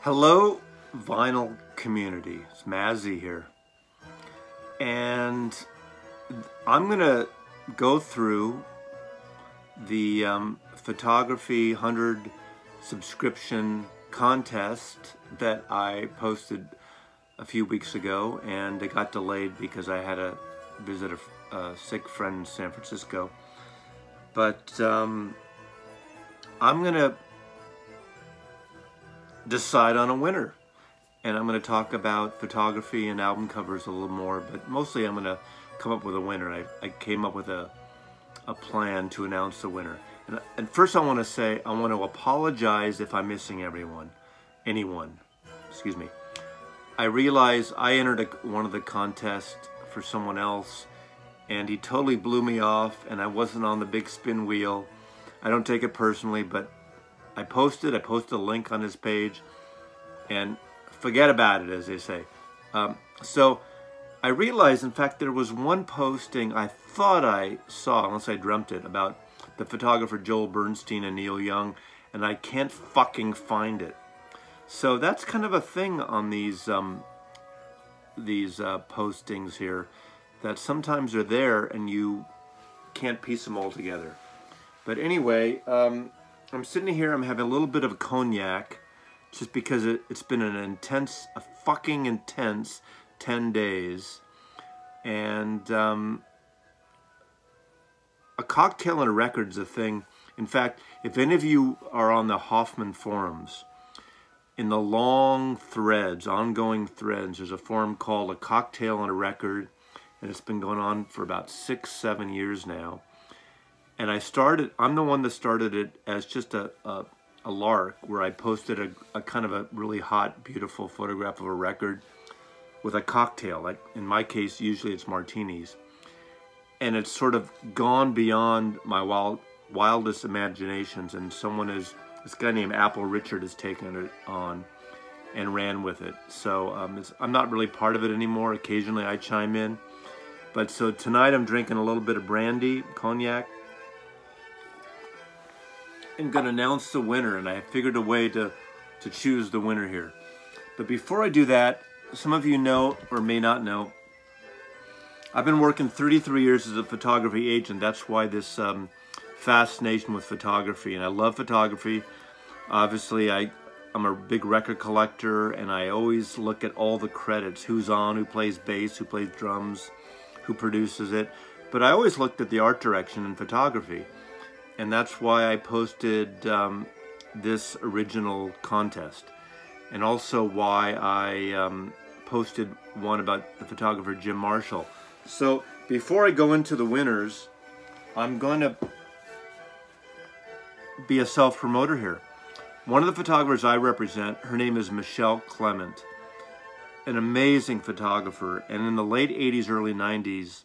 Hello, vinyl community. It's Mazzy here. And I'm going to go through the photography 100 subscription contest that I posted a few weeks ago, and it got delayed because I had to visit a sick friend in San Francisco. But I'm going to decide on a winner, and I'm going to talk about photography and album covers a little more, but mostly I'm going to come up with a winner. I came up with a plan to announce the winner. And first I want to say, I want to apologize if I'm missing anyone, excuse me. I realize I entered one of the contests for someone else, and he totally blew me off, and I wasn't on the big spin wheel. I don't take it personally, but I posted a link on his page, and forget about it, as they say. So I realized, in fact, there was one posting I thought I saw, unless I dreamt it, about the photographer Joel Bernstein and Neil Young, and I can't fucking find it. So that's kind of a thing on these postings here, that sometimes they're there and you can't piece them all together. But anyway, I'm sitting here, I'm having a little bit of a cognac, just because it's been a fucking intense 10 days. And a cocktail and a record's a thing. In fact, if any of you are on the Hoffman forums, in the long threads, ongoing threads, there's a forum called A Cocktail and a Record, and it's been going on for about 6-7 years now. And I'm the one that started it as just a lark, where I posted a kind of a really hot, beautiful photograph of a record with a cocktail. Like in my case, usually it's martinis. And it's sort of gone beyond my wildest imaginations, and this guy named Apple Richard has taken it on and ran with it. So I'm not really part of it anymore. Occasionally I chime in. But so tonight I'm drinking a little bit of brandy, cognac. I'm going to announce the winner, and I figured a way to choose the winner here. But before I do that, some of you know or may not know, I've been working 33 years as a photography agent. That's why this fascination with photography, and I love photography. Obviously, I'm a big record collector, and I always look at all the credits, who's on, who plays bass, who plays drums, who produces it. But I always looked at the art direction in photography. And that's why I posted this original contest, and also why I posted one about the photographer Jim Marshall. So before I go into the winners, I'm going to be a self-promoter here. One of the photographers I represent, her name is Michelle Clement, an amazing photographer, and in the late 80s, early 90s,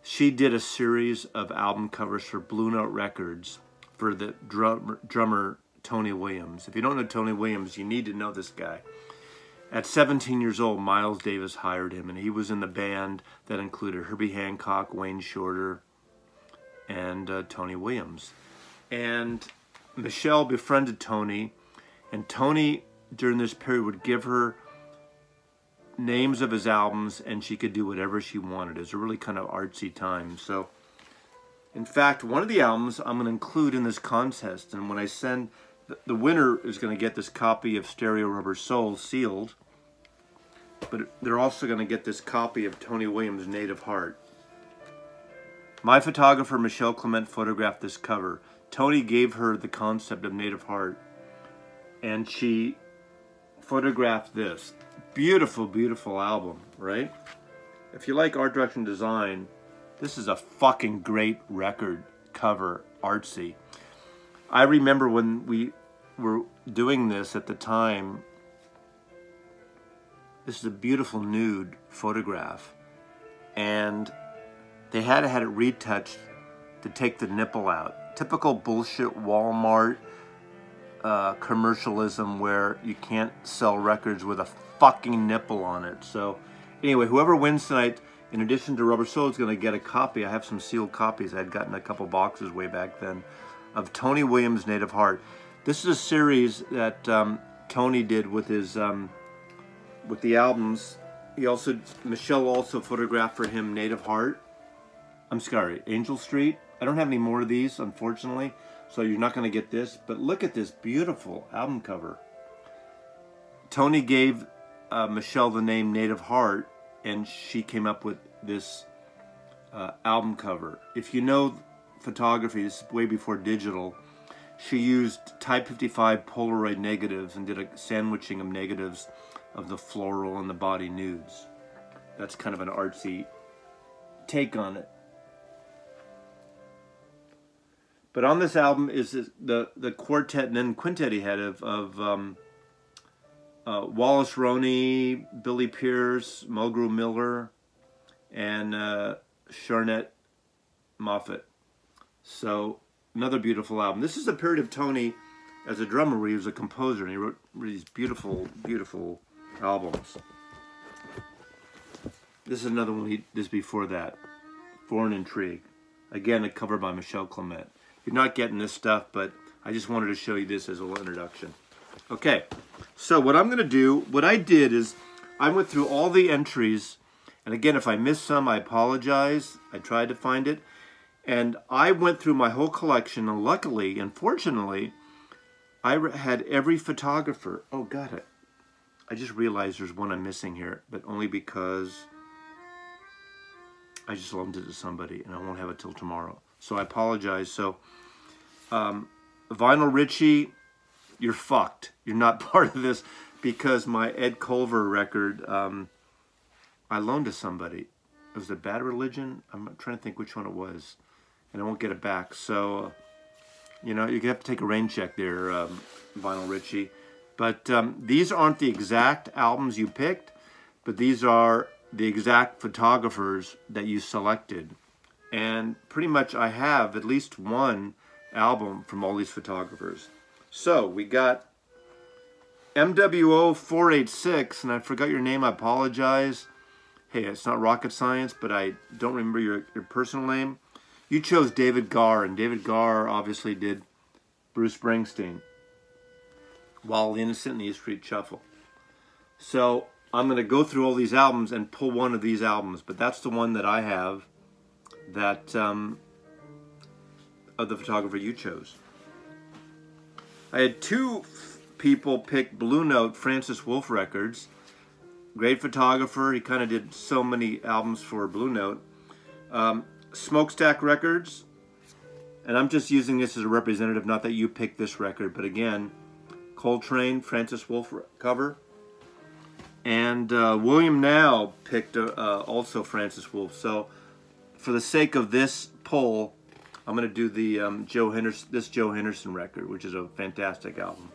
she did a series of album covers for Blue Note Records for the drummer Tony Williams. If you don't know Tony Williams, you need to know this guy. At 17 years old, Miles Davis hired him, and he was in the band that included Herbie Hancock, Wayne Shorter, and Tony Williams. And Michelle befriended Tony, and Tony, during this period, would give her names of his albums, and she could do whatever she wanted. It was a really kind of artsy time. So, in fact, one of the albums I'm going to include in this contest, and when I send, the winner is going to get this copy of Stereo Rubber Soul sealed, but they're also going to get this copy of Tony Williams' Native Heart. My photographer, Michelle Clement, photographed this cover. Tony gave her the concept of Native Heart, and she photographed this. Beautiful, beautiful album, right? If you like art direction design, this is a fucking great record cover, artsy. I remember when we were doing this at the time, this is a beautiful nude photograph, and they had to have it retouched to take the nipple out. Typical bullshit Walmart commercialism where you can't sell records with a fucking nipple on it. So anyway, whoever wins tonight, in addition to Rubber Soul, is going to get a copy. I have some sealed copies. I'd gotten a couple boxes way back then of Tony Williams' Native Heart. This is a series that Tony did with his with the albums. Michelle also photographed for him Native Heart. I'm sorry, Angel Street. I don't have any more of these, unfortunately, so you're not going to get this. But look at this beautiful album cover. Tony gave Michelle the name Native Heart, and she came up with this album cover. If you know photography, this is way before digital. She used Type 55 Polaroid negatives and did a sandwiching of negatives of the floral and the body nudes. That's kind of an artsy take on it. But on this album is the quartet and then quintet he had of Wallace Roney, Billy Pierce, Mulgrew Miller, and Charnette Moffat. So another beautiful album. This is a period of Tony as a drummer where he was a composer and he wrote these beautiful, beautiful albums. This is another one he did before that, Foreign Intrigue. Again, a cover by Michelle Clement. You're not getting this stuff, but I just wanted to show you this as a little introduction. Okay, so what I'm going to do, what I did is I went through all the entries, and again, if I missed some, I apologize. I tried to find it. And I went through my whole collection, and luckily, unfortunately, I had every photographer. Oh, got it. I just realized there's one I'm missing here, but only because I just loaned it to somebody, and I won't have it till tomorrow. So I apologize. So, Vinyl Richie, you're fucked. You're not part of this because my Ed Culver record, I loaned to somebody. It was a Bad Religion. I'm trying to think which one it was. And I won't get it back. So, you know, you have to take a rain check there, Vinyl Richie. But these aren't the exact albums you picked, but these are the exact photographers that you selected. And pretty much I have at least one album from all these photographers. So we got MWO 486, and I forgot your name, I apologize. Hey, it's not rocket science, but I don't remember your personal name. You chose David Garr, and David Garr obviously did Bruce Springsteen, While Innocent and the E Street Shuffle. So I'm going to go through all these albums and pull one of these albums, but that's the one that I have that of the photographer you chose. I had two people pick Blue Note Francis Wolff records. Great photographer. He kind of did so many albums for Blue Note. Smokestack Records, and I'm just using this as a representative, not that you picked this record, but again, Coltrane, Francis Wolff cover. And William Now picked also Francis Wolff. So for the sake of this poll, I'm going to do the Joe Henderson record, which is a fantastic album.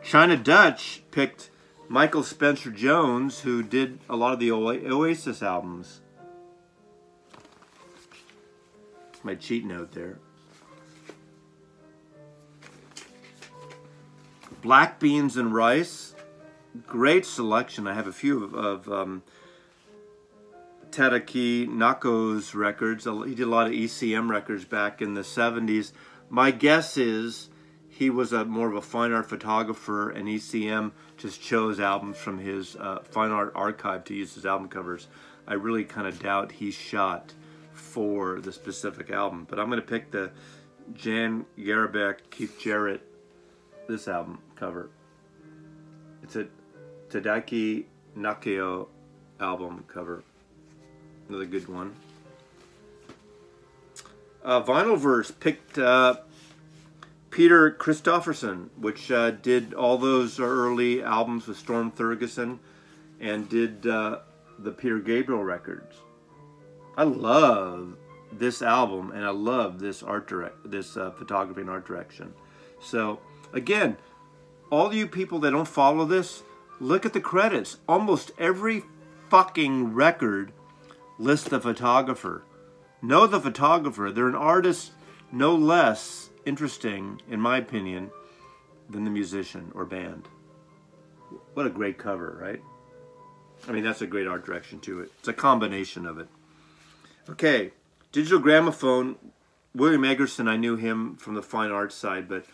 China Dutch picked Michael Spencer Jones, who did a lot of the Oasis albums. My cheat note there. Black Beans and Rice, great selection. I have a few of Tadaki Nako's records. He did a lot of ECM records back in the 70s. My guess is he was more of a fine art photographer, and ECM just chose albums from his fine art archive to use as album covers. I really kind of doubt he shot for the specific album, but I'm going to pick the Jan Garabek, Keith Jarrett, this album cover. It's a Tadaki Nakeo album cover. Another good one. Vinylverse picked Peter Christopherson, which did all those early albums with Storm Thurgeson and did the Peter Gabriel records. I love this album, and I love this photography and art direction. So again, all you people that don't follow this, look at the credits. Almost every fucking record lists the photographer. Know the photographer. They're an artist no less interesting, in my opinion, than the musician or band. What a great cover, right? I mean, that's a great art direction to it. It's a combination of it. Okay, Digital Gramophone. William Eggerson, I knew him from the fine art side, but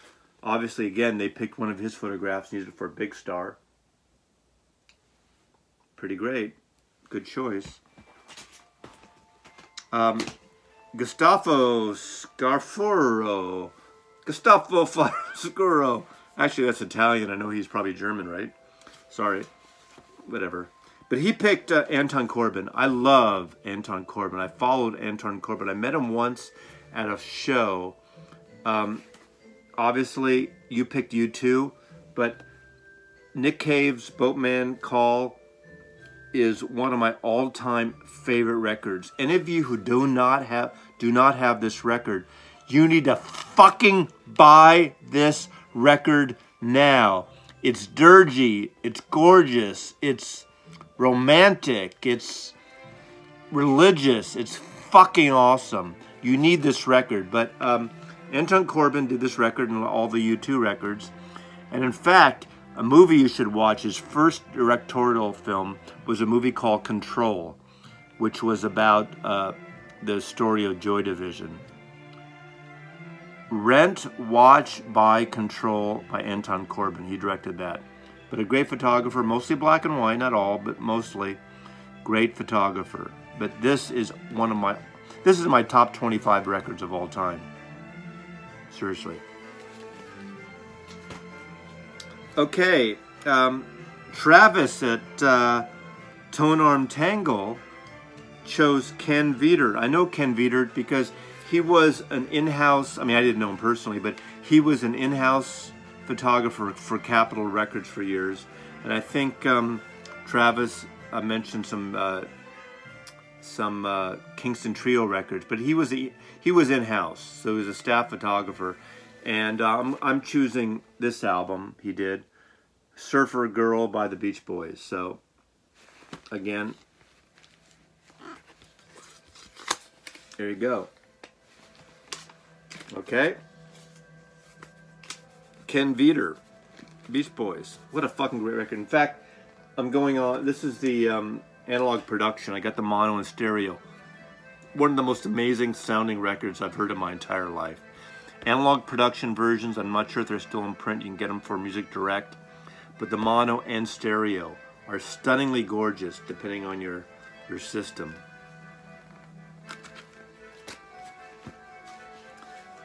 Obviously, again, they picked one of his photographs and used it for a big star. Pretty great. Good choice. Gustavo Scarforo. Gustavo Scuro. Actually, that's Italian. I know he's probably German, right? Sorry. Whatever. But he picked Anton Corbijn. I love Anton Corbijn. I followed Anton Corbijn. I met him once at a show. Obviously, you picked U2, but Nick Cave's Boatman Call is one of my all-time favorite records. Any of you who do not have this record, you need to fucking buy this record now. It's dirgy, it's gorgeous, it's romantic, it's religious, it's fucking awesome. You need this record. But Anton Corbijn did this record and all the U2 records. And in fact, a movie you should watch, his first directorial film, was a movie called Control, which was about the story of Joy Division. Rent, Watch, Buy, Control by Anton Corbijn. He directed that. But a great photographer, mostly black and white, not all, but mostly. Great photographer. But this is my top 25 records of all time. Seriously. Okay, Travis at Tone Arm Tangle chose Ken Veter. I know Ken Veter because he was an in-house, I mean, I didn't know him personally, but he was an in-house photographer for Capitol Records for years. And I think Travis mentioned some Kingston Trio records, but he was in-house, so he was a staff photographer. And I'm choosing this album he did, Surfer Girl by the Beach Boys. So, again, there you go. Okay. Ken Veter, Beach Boys. What a fucking great record. In fact, I'm going on, this is the analog production. I got the mono and stereo. One of the most amazing sounding records I've heard in my entire life. Analog production versions, I'm not sure if they're still in print. You can get them for Music Direct. But the mono and stereo are stunningly gorgeous depending on your system.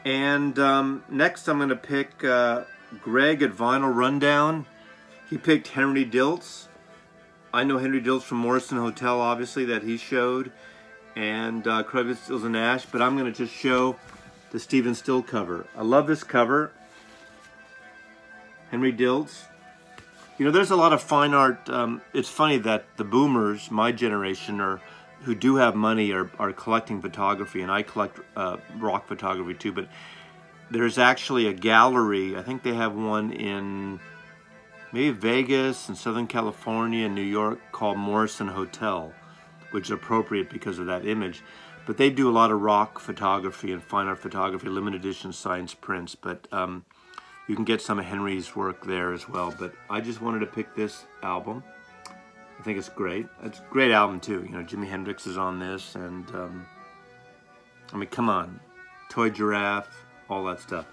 And next I'm going to pick Greg at Vinyl Rundown. He picked Henry Diltz. I know Henry Diltz from Morrison Hotel, obviously, that he showed. And Craig Stills and Nash. But I'm going to just show the Stephen Still cover. I love this cover. Henry Diltz. You know, there's a lot of fine art. It's funny that the boomers, my generation, who do have money, are collecting photography, and I collect rock photography too. But there's actually a gallery. I think they have one in maybe Vegas and Southern California and New York called Morrison Hotel, which is appropriate because of that image. But they do a lot of rock photography and fine art photography, limited edition science prints. But you can get some of Henry's work there as well. But I just wanted to pick this album. I think it's great. It's a great album too. You know, Jimi Hendrix is on this, and I mean, come on, Toy Giraffe, all that stuff.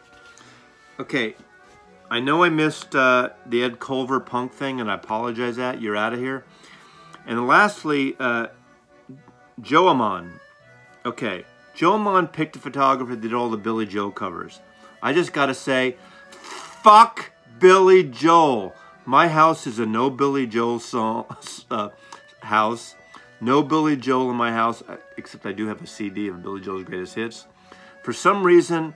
Okay, I know I missed the Ed Culver punk thing, and I apologize that. You're out of here. And lastly, Joe Amon. Okay, Joe Amon picked a photographer that did all the Billy Joel covers. I just got to say, fuck Billy Joel. My house is a no Billy Joel song, house. No Billy Joel in my house, except I do have a CD of Billy Joel's Greatest Hits. For some reason,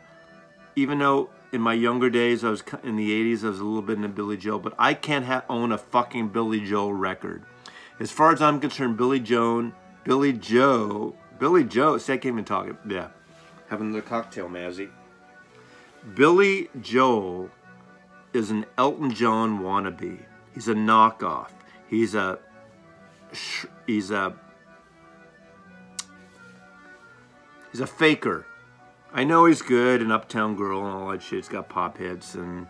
even though in my younger days, I was in the 80s, I was a little bit into Billy Joel, but I can't own a fucking Billy Joel record. As far as I'm concerned, Billy Joe, see, I can't even talk. Yeah, having the cocktail, Mazzy. Billy Joel is an Elton John wannabe. He's a knockoff. He's a faker. I know he's good and Uptown Girl and all that shit. He's got pop hits and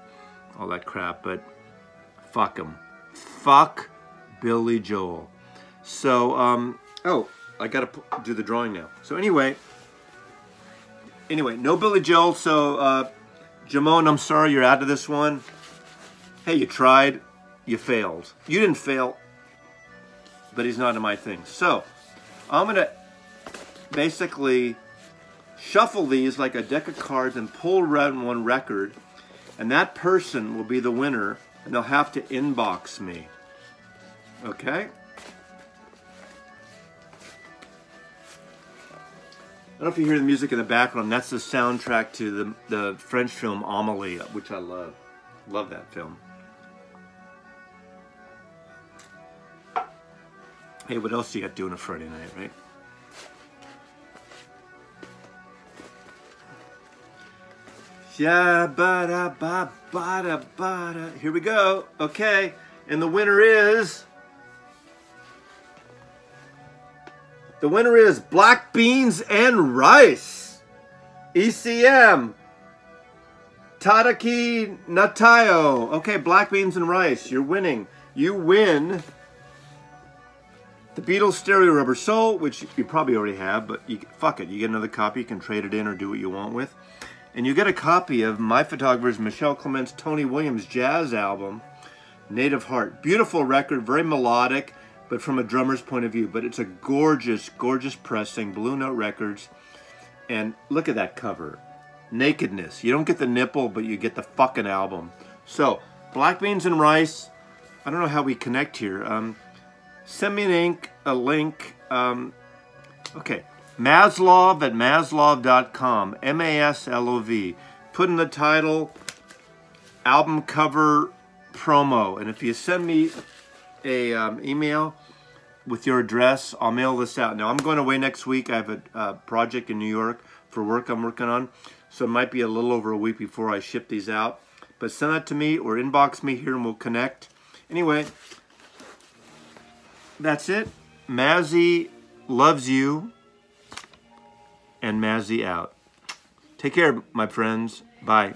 all that crap, but fuck him. Fuck Billy Joel. So, oh, I gotta do the drawing now. So anyway, no Billy Joel. So Jamone, I'm sorry you're out of this one. Hey, you tried, you failed. You didn't fail, but he's not in my thing. So, I'm going to basically shuffle these like a deck of cards and pull around one record, and that person will be the winner, and they'll have to inbox me. Okay? I don't know if you hear the music in the background. That's the soundtrack to the French film Amélie, which I love. Love that film. Hey, what else you got doing a Friday night, right? Yeah, ba-da, ba, ba-da, ba-da. Here we go. Okay, and the winner is... The winner is Black Beans and Rice. ECM. Tadaki Natayo. Okay, Black Beans and Rice. You're winning. You win the Beatles Stereo Rubber Soul, which you probably already have, but fuck it. You get another copy. You can trade it in or do what you want with. And you get a copy of my photographer's Michelle Clement's Tony Williams jazz album, Native Heart. Beautiful record, very melodic, but from a drummer's point of view. But it's a gorgeous, gorgeous pressing, Blue Note Records. And look at that cover. Nakedness. You don't get the nipple, but you get the fucking album. So, Black Beans and Rice. I don't know how we connect here. Send me a link. Okay. Maslov at maslov.com. M-A-S-L-O-V. Put in the title, album cover promo. And if you send me a email with your address, I'll mail this out. Now, I'm going away next week. I have a project in New York for work I'm working on. So it might be a little over a week before I ship these out. But send that to me or inbox me here and we'll connect. Anyway, that's it. Mazzy loves you. And Mazzy out. Take care, my friends. Bye.